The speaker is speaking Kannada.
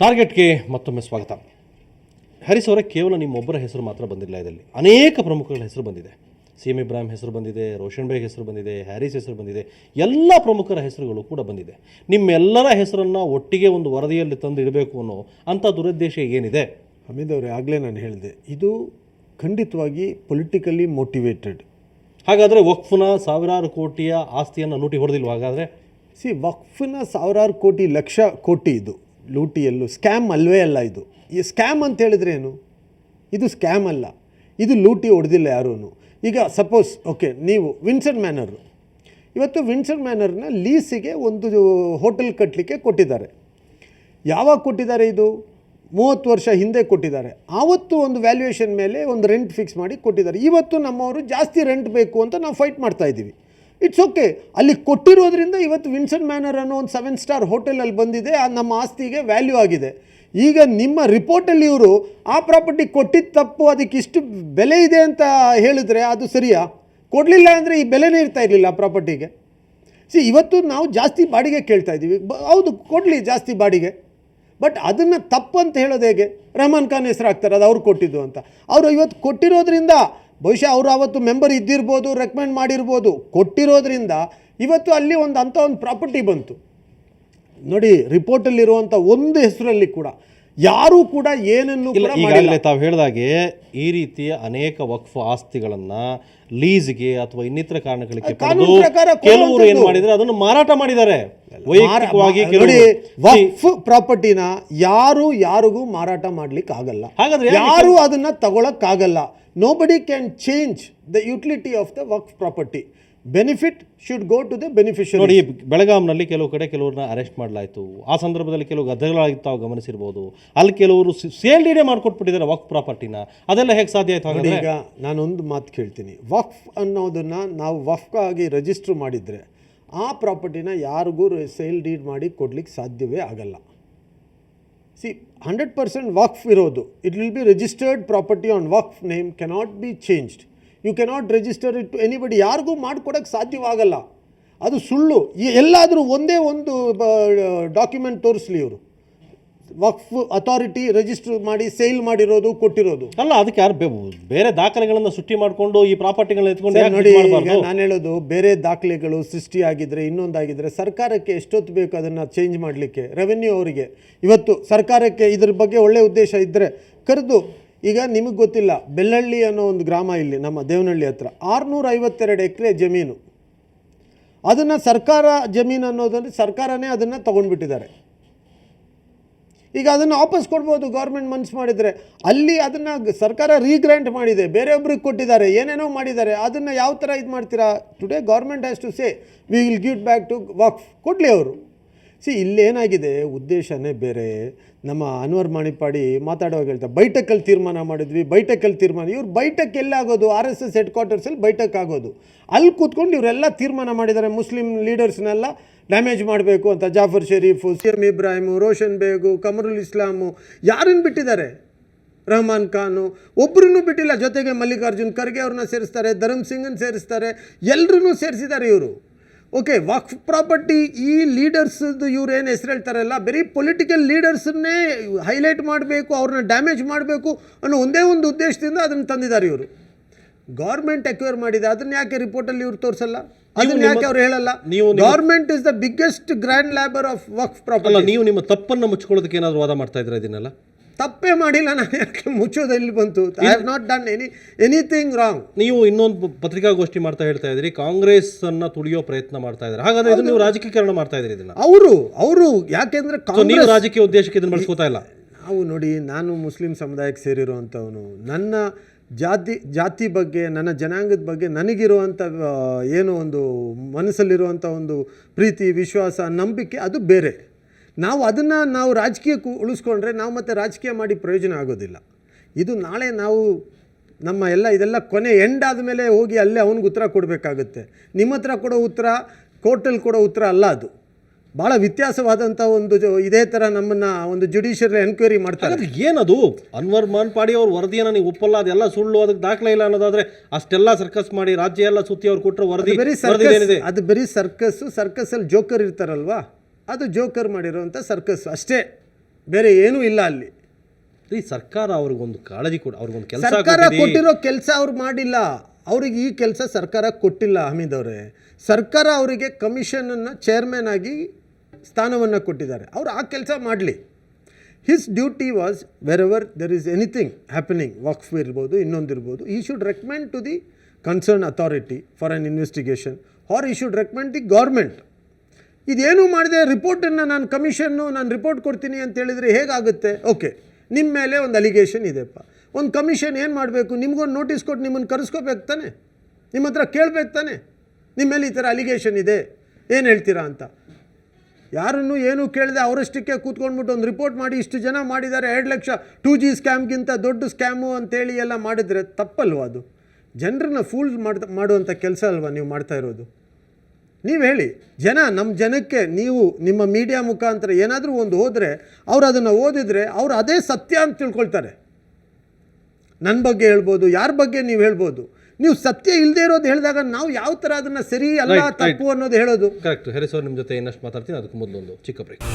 ಟಾರ್ಗೆಟ್ಗೆ ಮತ್ತೊಮ್ಮೆ ಸ್ವಾಗತ. ಹರೀಶ್ ಅವರೇ, ಕೇವಲ ನಿಮ್ಮೊಬ್ಬರ ಹೆಸರು ಮಾತ್ರ ಬಂದಿಲ್ಲ. ಇದರಲ್ಲಿ ಅನೇಕ ಪ್ರಮುಖರ ಹೆಸರು ಬಂದಿದೆ. ಸಿ.ಎಂ. ಇಬ್ರಾಹಿಂ ಹೆಸರು ಬಂದಿದೆ, ರೋಷನ್ ಬೇಗ್ ಹೆಸರು ಬಂದಿದೆ, ಹ್ಯಾರಿಸ್ ಹೆಸರು ಬಂದಿದೆ, ಎಲ್ಲ ಪ್ರಮುಖರ ಹೆಸರುಗಳು ಕೂಡ ಬಂದಿದೆ. ನಿಮ್ಮೆಲ್ಲರ ಹೆಸರನ್ನು ಒಟ್ಟಿಗೆ ಒಂದು ವರದಿಯಲ್ಲಿ ತಂದು ಇಡಬೇಕು ಅನ್ನೋ ಅಂಥ ದುರುದ್ದೇಶ ಏನಿದೆ? ಹಮೀದ್ ಅವರೇ, ಆಗಲೇ ನಾನು ಹೇಳಿದೆ, ಇದು ಖಂಡಿತವಾಗಿ ಪೊಲಿಟಿಕಲಿ ಮೋಟಿವೇಟೆಡ್. ಹಾಗಾದರೆ ವಕ್ಫ್ನ ಸಾವಿರಾರು ಕೋಟಿಯ ಆಸ್ತಿಯನ್ನು ಲೂಟಿ ಹೊಡೆದಿಲ್ವ? ಹಾಗಾದರೆ ವಕ್ಫ್ನ ಸಾವಿರಾರು ಕೋಟಿ ಲಕ್ಷ ಕೋಟಿ ಇದು ಲೂಟಿಯಲ್ಲೂ ಸ್ಕ್ಯಾಮ್ ಅಲ್ವೇ ಅಲ್ಲ. ಇದು ಈ ಸ್ಕ್ಯಾಮ್ ಅಂತ ಹೇಳಿದ್ರೆ ಏನು? ಇದು ಸ್ಕ್ಯಾಮ್ ಅಲ್ಲ, ಇದು ಲೂಟಿ ಹೊಡೆದಿಲ್ಲ ಯಾರೂ. ಈಗ ಸಪೋಸ್ ಓಕೆ, ನೀವು ವಿನ್ಸನ್ ಮ್ಯಾನರ್, ಇವತ್ತು ವಿನ್ಸನ್ ಮ್ಯಾನರ್ನ ಲೀಸಿಗೆ ಒಂದು ಹೋಟೆಲ್ ಕಟ್ಟಲಿಕ್ಕೆ ಕೊಟ್ಟಿದ್ದಾರೆ. ಯಾವಾಗ ಕೊಟ್ಟಿದ್ದಾರೆ? ಇದು 30 ವರ್ಷ ಹಿಂದೆ ಕೊಟ್ಟಿದ್ದಾರೆ. ಆವತ್ತು ಒಂದು ವ್ಯಾಲ್ಯೂಯೇಷನ್ ಮೇಲೆ ಒಂದು ರೆಂಟ್ ಫಿಕ್ಸ್ ಮಾಡಿ ಕೊಟ್ಟಿದ್ದಾರೆ. ಇವತ್ತು ನಮ್ಮವರು ಜಾಸ್ತಿ ರೆಂಟ್ ಬೇಕು ಅಂತ ನಾವು ಫೈಟ್ ಮಾಡ್ತಾಯಿದ್ದೀವಿ. ಇಟ್ಸ್ ಓಕೆ, ಅಲ್ಲಿ ಕೊಟ್ಟಿರೋದ್ರಿಂದ ಇವತ್ತು ವಿನ್ಸನ್ ಮ್ಯಾನರ್ ಅನ್ನೋ ಒಂದು 7 ಸ್ಟಾರ್ ಹೋಟೆಲಲ್ಲಿ ಬಂದಿದೆ, ನಮ್ಮ ಆಸ್ತಿಗೆ ವ್ಯಾಲ್ಯೂ ಆಗಿದೆ. ಈಗ ನಿಮ್ಮ ರಿಪೋರ್ಟಲ್ಲಿ ಇವರು ಆ ಪ್ರಾಪರ್ಟಿ ಕೊಟ್ಟಿದ್ದು ತಪ್ಪು, ಅದಕ್ಕೆ ಇಷ್ಟು ಬೆಲೆ ಇದೆ ಅಂತ ಹೇಳಿದ್ರೆ ಅದು ಸರಿಯಾ? ಕೊಡಲಿಲ್ಲ ಅಂದರೆ ಈ ಬೆಲೆನೇ ಇರ್ತಾ ಇರಲಿಲ್ಲ ಆ ಪ್ರಾಪರ್ಟಿಗೆ. ಇವತ್ತು ನಾವು ಜಾಸ್ತಿ ಬಾಡಿಗೆ ಕೇಳ್ತಾ ಇದ್ದೀವಿ, ಹೌದು ಕೊಡಲಿ ಜಾಸ್ತಿ ಬಾಡಿಗೆ, ಬಟ್ ಅದನ್ನು ತಪ್ಪು ಅಂತ ಹೇಳೋದು ಹೇಗೆ? ರೆಹಮಾನ್ ಖಾನ್ ಹೆಸರು ಹಾಕ್ತಾರೆ, ಅದು ಅವ್ರು ಕೊಟ್ಟಿದ್ದು ಅಂತ. ಅವರು ಇವತ್ತು ಕೊಟ್ಟಿರೋದ್ರಿಂದ, ಬಹುಶಃ ಅವರು ಆವತ್ತು ಮೆಂಬರ್ ಇದ್ದಿರ್ಬೋದು, ರೆಕಮೆಂಡ್ ಮಾಡಿರ್ಬೋದು, ಕೊಟ್ಟಿರೋದ್ರಿಂದ ಇವತ್ತು ಅಲ್ಲಿ ಅಂಥ ಒಂದು ಪ್ರಾಪರ್ಟಿ ಬಂತು. ನೋಡಿ, ರಿಪೋರ್ಟಲ್ಲಿರುವಂಥ ಒಂದು ಹೆಸರಲ್ಲಿ ಕೂಡ ಯಾರೂ ಕೂಡ ಏನನ್ನು ಈಗಾಗಲೇ ತಾವು ಹೇಳಿದಾಗೆ ಈ ರೀತಿಯ ಅನೇಕ ವಕ್ಫ್ ಆಸ್ತಿಗಳನ್ನು ಲೀಸ್ಗೆ ಅಥವಾ ಇನ್ನಿತರ ಕಾರಣಗಳಿಗೆ ಕೆಲವರು ಏನು ಮಾಡಿದರೆ ಅದನ್ನು ಮಾರಾಟ ಮಾಡಿದ್ದಾರೆ. ವೈಯಕ್ತಿಕವಾಗಿ ವಕ್ಫ್ ಪ್ರಾಪರ್ಟಿನ ಯಾರಿಗೂ ಮಾರಾಟ ಮಾಡ್ಲಿಕ್ಕೆ ಆಗಲ್ಲ. ಹಾಗಾದ್ರೆ ಯಾರು ಅದನ್ನ ತಗೊಳಕ್ಕಾಗಲ್ಲ. Nobody can change the utility of the Waqf property. Benefit should go to the beneficiary. ನೋಡಿ, ಬೆಳಗಾಂನಲ್ಲಿ ಕೆಲವು ಕಡೆ ಕೆಲವ್ರನ್ನ ಅರೆಸ್ಟ್ ಮಾಡಲಾಯಿತು. ಆ ಸಂದರ್ಭದಲ್ಲಿ ಕೆಲವು ಗದ್ದಲಗಳಾಗಿತ್ತು, ತಾವು ಗಮನಿಸಿರ್ಬೋದು. ಅಲ್ಲಿ ಕೆಲವರು ಸೇಲ್ ಡೀಡೇ ಮಾಡಿಕೊಟ್ಬಿಟ್ಟಿದ್ದಾರೆ ವಕ್ಫ್ ಪ್ರಾಪರ್ಟಿನ. ಅದೆಲ್ಲ ಹೇಗೆ ಸಾಧ್ಯ ಆಯಿತು? ಈಗ ನಾನೊಂದು ಮಾತು ಕೇಳ್ತೀನಿ. ವಕ್ಫ್ ಅನ್ನೋದನ್ನು ನಾವು ವಕ್ಫ್ ಆಗಿ ರಿಜಿಸ್ಟ್ರ್ ಮಾಡಿದರೆ ಆ ಪ್ರಾಪರ್ಟಿನ ಯಾರಿಗೂ ಸೇಲ್ ಡೀಡ್ ಮಾಡಿ ಕೊಡ್ಲಿಕ್ಕೆ ಸಾಧ್ಯವೇ ಆಗಲ್ಲ. 100% ವಕ್ಫ್ ಇರೋದು, it will be registered property on Waqf name, cannot be changed. You cannot register it to anybody. ಯಾರಿಗೂ ಮಾಡಿಕೊಡೋಕ್ಕೆ ಸಾಧ್ಯವಾಗಲ್ಲ, ಅದು ಸುಳ್ಳು. ಎಲ್ಲಾದರೂ ಒಂದೇ ಒಂದು ಡಾಕ್ಯುಮೆಂಟ್ ತೋರಿಸ್ಲಿ ಇವರು, ವಕ್ಫ್ ಅಥಾರಿಟಿ ರಿಜಿಸ್ಟರ್ ಮಾಡಿ ಸೇಲ್ ಮಾಡಿರೋದು, ಕೊಟ್ಟಿರೋದು ಅಲ್ಲ. ಅದಕ್ಕೆ ಯಾರು ಬೇರೆ ದಾಖಲೆಗಳನ್ನು ಸೃಷ್ಟಿ ಮಾಡಿಕೊಂಡು ಈ ಪ್ರಾಪರ್ಟಿಗಳನ್ನ ಎತ್ಕೊಂಡು ನೋಡಿ. ಈಗ ನಾನು ಹೇಳೋದು, ಬೇರೆ ದಾಖಲೆಗಳು ಸೃಷ್ಟಿಯಾಗಿದ್ದರೆ, ಇನ್ನೊಂದಾಗಿದ್ದರೆ ಸರ್ಕಾರಕ್ಕೆ ಎಷ್ಟೊತ್ತು ಬೇಕು ಅದನ್ನು ಚೇಂಜ್ ಮಾಡಲಿಕ್ಕೆ? ರೆವೆನ್ಯೂ ಅವರಿಗೆ ಇವತ್ತು ಸರ್ಕಾರಕ್ಕೆ ಇದ್ರ ಬಗ್ಗೆ ಒಳ್ಳೆಯ ಉದ್ದೇಶ ಇದ್ದರೆ ಕರೆದು, ಈಗ ನಿಮಗೆ ಗೊತ್ತಿಲ್ಲ, ಬೆಳ್ಳಹಳ್ಳಿ ಅನ್ನೋ ಒಂದು ಗ್ರಾಮ ಇಲ್ಲಿ ನಮ್ಮ ದೇವನಹಳ್ಳಿ ಹತ್ರ 652 ಎಕರೆ ಜಮೀನು. ಅದನ್ನು ಸರ್ಕಾರ ಜಮೀನು ಅನ್ನೋದಂದರೆ ಸರ್ಕಾರನೇ ಅದನ್ನು ತೊಗೊಂಡ್ಬಿಟ್ಟಿದ್ದಾರೆ. ಈಗ ಅದನ್ನು ವಾಪಸ್ ಕೊಡ್ಬೋದು ಗೌರ್ಮೆಂಟ್ ಮನ್ಸು ಮಾಡಿದರೆ. ಅಲ್ಲಿ ಅದನ್ನು ಸರ್ಕಾರ ರೀಗ್ರ್ಯಾಂಟ್ ಮಾಡಿದೆ, ಬೇರೆಯೊಬ್ರಿಗೆ ಕೊಟ್ಟಿದ್ದಾರೆ, ಏನೇನೋ ಮಾಡಿದ್ದಾರೆ. ಅದನ್ನು ಯಾವ ಥರ ಇದು ಮಾಡ್ತೀರಾ? Today government has to say we will give back to Waqf. ಕೊಡಲಿ ಅವರು. ಇಲ್ಲೇನಾಗಿದೆ, ಉದ್ದೇಶನೇ ಬೇರೆ. ನಮ್ಮ ಅನ್ವರ್ ಮಾಣಿಪ್ಪಾಡಿ ಮಾತಾಡುವಾಗ ಹೇಳ್ತಾರೆ, ಬೈಠಕ್ಕಲ್ಲಿ ತೀರ್ಮಾನ ಮಾಡಿದ್ವಿ, ಬೈಠಕ್ಕಲ್ಲಿ ತೀರ್ಮಾನ. ಇವ್ರು ಬೈಠಕ್ ಎಲ್ಲಾಗೋದು? RSS ಹೆಡ್ ಕ್ವಾರ್ಟರ್ಸಲ್ಲಿ ಬೈಠಕ್ ಆಗೋದು. ಅಲ್ಲಿ ಕೂತ್ಕೊಂಡು ಇವರೆಲ್ಲ ತೀರ್ಮಾನ ಮಾಡಿದ್ದಾರೆ, ಮುಸ್ಲಿಂ ಲೀಡರ್ಸ್ನೆಲ್ಲ ಡ್ಯಾಮೇಜ್ ಮಾಡಬೇಕು ಅಂತ. ಜಾಫರ್ ಶರೀಫು, ಸಿ.ಎಂ. ಇಬ್ರಾಹಿಮು, ರೋಷನ್ ಬೇಗು, ಕಮರುಲ್ ಇಸ್ಲಾಮು, ಯಾರನ್ನು ಬಿಟ್ಟಿದ್ದಾರೆ? ರೆಹಮಾನ್ ಖಾನು ಒಬ್ಬರನ್ನೂ ಬಿಟ್ಟಿಲ್ಲ. ಜೊತೆಗೆ ಮಲ್ಲಿಕಾರ್ಜುನ್ ಖರ್ಗೆ ಅವ್ರನ್ನ ಸೇರಿಸ್ತಾರೆ, ಧರ್ಮ್ ಸಿಂಗನ್ನು ಸೇರಿಸ್ತಾರೆ, ಎಲ್ಲರೂ ಸೇರಿಸಿದ್ದಾರೆ ಇವರು. ಓಕೆ, ವಕ್ಫ್ ಪ್ರಾಪರ್ಟಿ ಈ ಲೀಡರ್ಸ್ದು ಇವ್ರು ಏನು ಹೆಸರು ಹೇಳ್ತಾರಲ್ಲ, ಬರೀ ಪೊಲಿಟಿಕಲ್ ಲೀಡರ್ಸನ್ನೇ ಹೈಲೈಟ್ ಮಾಡಬೇಕು, ಅವ್ರನ್ನ ಡ್ಯಾಮೇಜ್ ಮಾಡಬೇಕು ಅನ್ನೋ ಒಂದೇ ಒಂದು ಉದ್ದೇಶದಿಂದ ಅದನ್ನು ತಂದಿದ್ದಾರೆ ಇವರು. ಗೌರ್ಮೆಂಟ್ ಅಕ್ವೈರ್ ಮಾಡಿದೆ, ಅದನ್ನ ಯಾಕೆ ರಿಪೋರ್ಟಲ್ಲಿ ಇವ್ರು ತೋರಿಸಲ್ಲ? ಅದನ್ನ ಯಾಕೆ ಅವ್ರು ಹೇಳಲ್ಲ? Government is the biggest grand labour of Waqf property. ನೀವು ನಿಮ್ಮ ತಪ್ಪನ್ನು ಮುಚ್ಕೊಳ್ಳೋದಕ್ಕೆ ಏನಾದರೂ ವಾದ ಮಾಡ್ತಾ ಇದ್ರೆ? ಇದನ್ನೆಲ್ಲ ತಪ್ಪೇ ಮಾಡಿಲ್ಲ, ನಾನು ಯಾಕೆ ಮುಚ್ಚೋದಲ್ಲಿ ಬಂತು? I have not done anything wrong. ನೀವು ಇನ್ನೊಂದು ಪತ್ರಿಕಾಗೋಷ್ಠಿ ಮಾಡ್ತಾ ಹೇಳ್ತಾ ಇದ್ರಿ, ಕಾಂಗ್ರೆಸ್ ಅನ್ನ ತುಳಿಯೋ ಪ್ರಯತ್ನ ಮಾಡ್ತಾ ಇದ್ದಾರೆ. ಹಾಗಾದ್ರೆ ಇದು ನೀವು ರಾಜಕೀಕರಣ ಮಾಡ್ತಾ ಇದ್ರಿ ಇದನ್ನ? ಅವರು ಯಾಕೆಂದ್ರೆ ನೀವು ರಾಜಕೀಯ ಉದ್ದೇಶಕ್ಕೆ ಇದನ್ನ ಬಳಸ್ಕೋತಾ ಇಲ್ಲ. ನಾವು ನೋಡಿ, ನಾನು ಮುಸ್ಲಿಂ ಸಮುದಾಯಕ್ಕೆ ಸೇರಿರುವಂಥವನು. ನನ್ನ ಜಾತಿ ಬಗ್ಗೆ, ನನ್ನ ಜನಾಂಗದ ಬಗ್ಗೆ ನನಗಿರುವಂಥ ಏನೋ ಒಂದು ಮನಸ್ಸಲ್ಲಿರುವಂಥ ಒಂದು ಪ್ರೀತಿ, ವಿಶ್ವಾಸ, ನಂಬಿಕೆ, ಅದು ಬೇರೆ. ನಾವು ರಾಜಕೀಯಕ್ಕೆ ಉಳಿಸ್ಕೊಂಡ್ರೆ ನಾವು ಮತ್ತೆ ರಾಜಕೀಯ ಮಾಡಿ ಪ್ರಯೋಜನ ಆಗೋದಿಲ್ಲ. ಇದು ನಾಳೆ ನಾವು ನಮ್ಮ ಇದೆಲ್ಲ ಕೊನೆ ಎಂಡ್ ಆದಮೇಲೆ ಹೋಗಿ ಅಲ್ಲೇ ಅವನಿಗೆ ಉತ್ತರ ಕೊಡಬೇಕಾಗುತ್ತೆ. ನಿಮ್ಮ ಹತ್ರ ಕೊಡೋ ಉತ್ತರ ಕೋರ್ಟಲ್ಲಿ ಕೊಡೋ ಉತ್ತರ ಅಲ್ಲ. ಅದು ಭಾಳ ವ್ಯತ್ಯಾಸವಾದಂಥ ಒಂದು ಇದೇ ಥರ ನಮ್ಮನ್ನು ಒಂದು ಜುಡಿಷಿಯಲ್ ಎನ್ಕ್ವೈರಿ ಮಾಡ್ತಾರೆ. ಏನದು? ಅನ್ವರ್ ಮಾಣಿಪ್ಪಾಡಿ ಅವ್ರ ವರದಿಯನ್ನು ನೀವು ಒಪ್ಪಲ್ಲ, ಅದೆಲ್ಲ ಸುಳ್ಳು, ಅದಕ್ಕೆ ದಾಖಲೆ ಇಲ್ಲ ಅನ್ನೋದಾದರೆ ಅಷ್ಟೆಲ್ಲ ಸರ್ಕಸ್ ಮಾಡಿ ರಾಜ್ಯ ಎಲ್ಲ ಸುತ್ತಿ ಅವ್ರು ಕೊಟ್ಟರೆ ವರದಿ ಅದು ಬರೀ ಸರ್ಕಸ್ಸಲ್ಲಿ ಜೋಕರ್ ಇರ್ತಾರಲ್ವಾ, ಅದು ಜೋಕರ್ ಮಾಡಿರೋವಂಥ ಸರ್ಕಸ್ ಅಷ್ಟೇ. ಬೇರೆ ಏನೂ ಇಲ್ಲ ಅಲ್ಲಿ. ಈ ಸರ್ಕಾರ ಅವ್ರಿಗೊಂದು ಕಾಳಜಿ ಕೂಡ ಅವ್ರಿಗೊಂದು ಕೆಲಸ ಸರ್ಕಾರ ಕೊಟ್ಟಿರೋ ಕೆಲಸ ಅವ್ರು ಮಾಡಿಲ್ಲ. ಅವ್ರಿಗೆ ಈ ಕೆಲಸ ಸರ್ಕಾರ ಕೊಟ್ಟಿಲ್ಲ ಹಮೀದ್ ಅವರೇ. ಸರ್ಕಾರ ಅವರಿಗೆ ಕಮಿಷನನ್ನು ಚೇರ್ಮನ್ ಆಗಿ ಸ್ಥಾನವನ್ನು ಕೊಟ್ಟಿದ್ದಾರೆ. ಅವರು ಆ ಕೆಲಸ ಮಾಡಲಿ. His duty was wherever there is anything happening, Waqf ಇರ್ಬೋದು, ಇನ್ನೊಂದಿರ್ಬೋದು, he should recommend to the concern authority for an investigation or he should recommend the government. ಇದೇನೂ ಮಾಡಿದೆ ರಿಪೋರ್ಟನ್ನು ನಾನು ಕಮಿಷನ್ನು ನಾನು ರಿಪೋರ್ಟ್ ಕೊಡ್ತೀನಿ ಅಂತ ಹೇಳಿದರೆ ಹೇಗಾಗುತ್ತೆ? ಓಕೆ, ನಿಮ್ಮ ಮೇಲೆ ಒಂದು ಅಲಿಗೇಷನ್ ಇದೆಪ್ಪ. ಒಂದು ಕಮಿಷನ್ ಏನು ಮಾಡಬೇಕು? ನಿಮ್ಗೊಂದು ನೋಟಿಸ್ ಕೊಟ್ಟು ನಿಮ್ಮನ್ನು ಕರೆಸ್ಕೋಬೇಕು ತಾನೆ, ನಿಮ್ಮ ಹತ್ರ ಕೇಳಬೇಕು ತಾನೆ, ನಿಮ್ಮ ಮೇಲೆ ಈ ಥರ ಅಲಿಗೇಷನ್ ಇದೆ, ಏನು ಹೇಳ್ತೀರಾ ಅಂತ. ಯಾರನ್ನು ಏನೂ ಕೇಳದೆ ಅವರಷ್ಟಕ್ಕೆ ಕೂತ್ಕೊಂಡ್ಬಿಟ್ಟು ಒಂದು ರಿಪೋರ್ಟ್ ಮಾಡಿ ಇಷ್ಟು ಜನ ಮಾಡಿದ್ದಾರೆ, 2 ಲಕ್ಷ 2G ಸ್ಕ್ಯಾಮ್ಗಿಂತ ದೊಡ್ಡ ಸ್ಕ್ಯಾಮು ಅಂತೇಳಿ ಎಲ್ಲ ಮಾಡಿದರೆ ತಪ್ಪಲ್ವ? ಅದು ಜನರನ್ನ ಫೂಲ್ ಮಾಡುವಂಥ ಕೆಲಸ ಅಲ್ವಾ ನೀವು ಮಾಡ್ತಾ ಇರೋದು? ನೀವು ಹೇಳಿ, ನಮ್ಮ ಜನಕ್ಕೆ ನೀವು ನಿಮ್ಮ ಮೀಡಿಯಾ ಮುಖಾಂತರ ಏನಾದರೂ ಒಂದು ಹೋದರೆ ಅವ್ರು ಅದನ್ನು ಓದಿದರೆ ಅವ್ರು ಅದೇ ಸತ್ಯ ಅಂತ ತಿಳ್ಕೊಳ್ತಾರೆ. ನನ್ನ ಬಗ್ಗೆ ಹೇಳ್ಬೋದು, ಯಾರ ಬಗ್ಗೆ ನೀವು ಹೇಳ್ಬೋದು. ನೀವು ಸತ್ಯ ಇಲ್ಲದೆ ಇರೋದು ಹೇಳಿದಾಗ ನಾವು ಯಾವ ಥರ ಅದನ್ನು ಸರಿ ಅಲ್ಲ ತಪ್ಪು ಅನ್ನೋದು ಹೇಳೋದು? ಕರೆಕ್ಟ್. ಹರೀಶ್ ಅವ್ರು ನಿಮ್ಮ ಜೊತೆ ಇನ್ನಷ್ಟು ಮಾತಾಡ್ತೀನಿ. ಅದಕ್ಕೆ ಮೊದಲು ಒಂದು ಚಿಕ್ಕ ಬ್ರೇಕ್.